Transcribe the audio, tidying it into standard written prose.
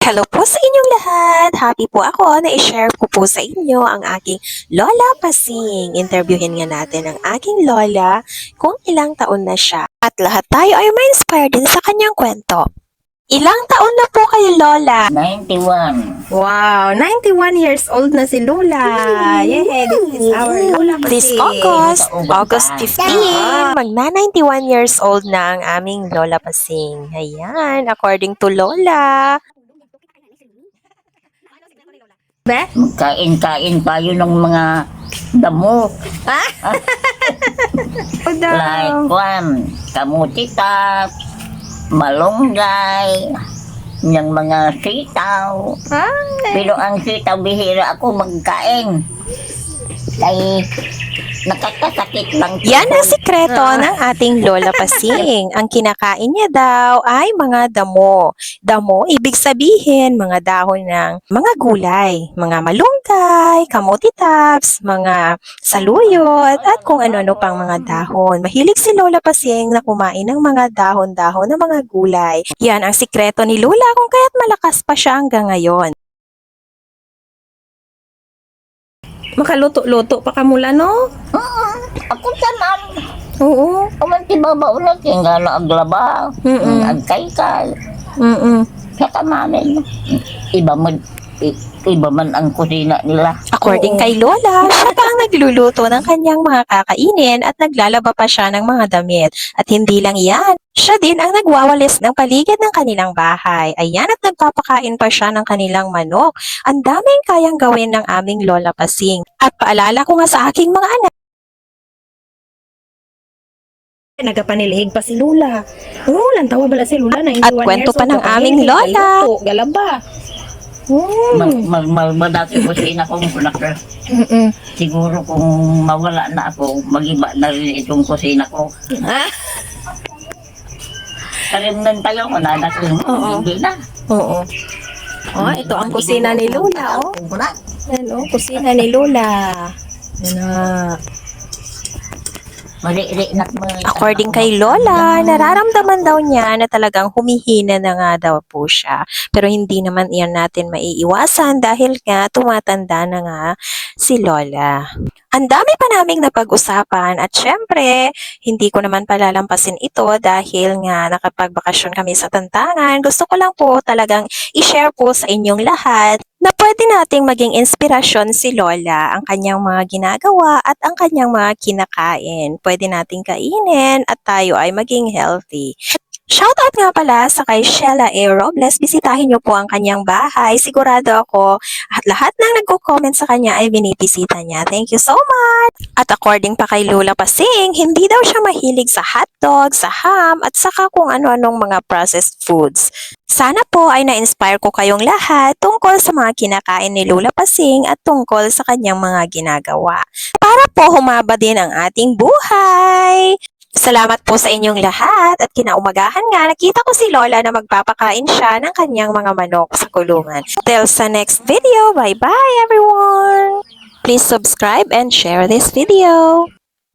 Hello po sa inyong lahat! Happy po ako na i-share ko po sa inyo ang aking Lola Pasing. Interviewin nga natin ang aking Lola kung ilang taon na siya. At lahat tayo ay ma-inspire din sa kanyang kwento. Ilang taon na po kayo, Lola? 91. Wow, 91 years old na si Lola. Yeah, this is our Lola Pasing. This August 15, magna-91 years old na ang aming Lola Pasing. Ayan, according to Lola. Magkain-kain pa yun ng mga damo. Like kamuti tap, malunggay, yung mga sitaw. Pero ang sitaw, bihira ako magkain. Kaya nakakasakit lang. Yan ang sikreto ng ating Lola Pasing. Ang kinakain niya daw ay mga damo. Damo, ibig sabihin, mga dahon ng mga gulay, mga malunggay, kamote tops, mga saluyot, at kung ano-ano pang mga dahon. Mahilig si Lola Pasing na kumain ng mga dahon-dahon ng mga gulay. Yan ang sikreto ni Lola kung kaya't malakas pa siya hanggang ngayon. Makaluto-luto pa ka mula, no? Ako tanan. Oo. Kumanti baba ulit. Yung gano'n ang laba. Ang kay-kay. Sa kamanin. Iba man ang kusina nila. According kay Lola, siya pa ang nagluluto ng kanyang mga kakainin at naglalaba pa siya ng mga damit. At hindi lang yan, siya din ang nagwawalis ng paligid ng kanilang bahay. Ayan, at nagpapakain pa siya ng kanilang manok. Ang daming kayang gawin ng aming Lola Pasing. At paalala ko nga sa aking mga anak, nagapanilihig pa si Lola. Oo, lantawa bala si Lola. At kwento pa ng aming Lola. Galaba. Madati kusina kong kulakar. Siguro kung mawala na ako, mag-iba na rin itong kusina ko. Karimnan tayo ko na hindi na. Oo. Oh, ito ang kusina ni Lola, oh. Ano, kusina ni Lola. Ano. According kay Lola, nararamdaman daw niya na talagang humihina na nga daw po siya. Pero hindi naman iyan natin maiiwasan dahil nga tumatanda na nga si Lola. Ang dami pa naming napag-usapan at syempre, hindi ko naman palalampasin ito dahil nga nakapagbakasyon kami sa Tantangan. Gusto ko lang po talagang i-share po sa inyong lahat na pwede nating maging inspirasyon si Lola, ang kanyang mga ginagawa at ang kanyang mga kinakain. Pwede nating kainin at tayo ay maging healthy. Shoutout nga pala sa kay Shella A. Robles. Bisitahin niyo po ang kanyang bahay. Sigurado ako at lahat ng nagko-comment sa kanya ay binibisita niya. Thank you so much! At according pa kay Lola Pasing, hindi daw siya mahilig sa hotdog, sa ham, at saka kung ano-anong mga processed foods. Sana po ay na-inspire ko kayong lahat tungkol sa mga kinakain ni Lola Pasing at tungkol sa kanyang mga ginagawa. Para po humaba din ang ating buhay! Salamat po sa inyong lahat at kinaumagahan nga nakita ko si Lola na magpapakain siya ng kanyang mga manok sa kulungan. Till sa next video, bye-bye everyone! Please subscribe and share this video.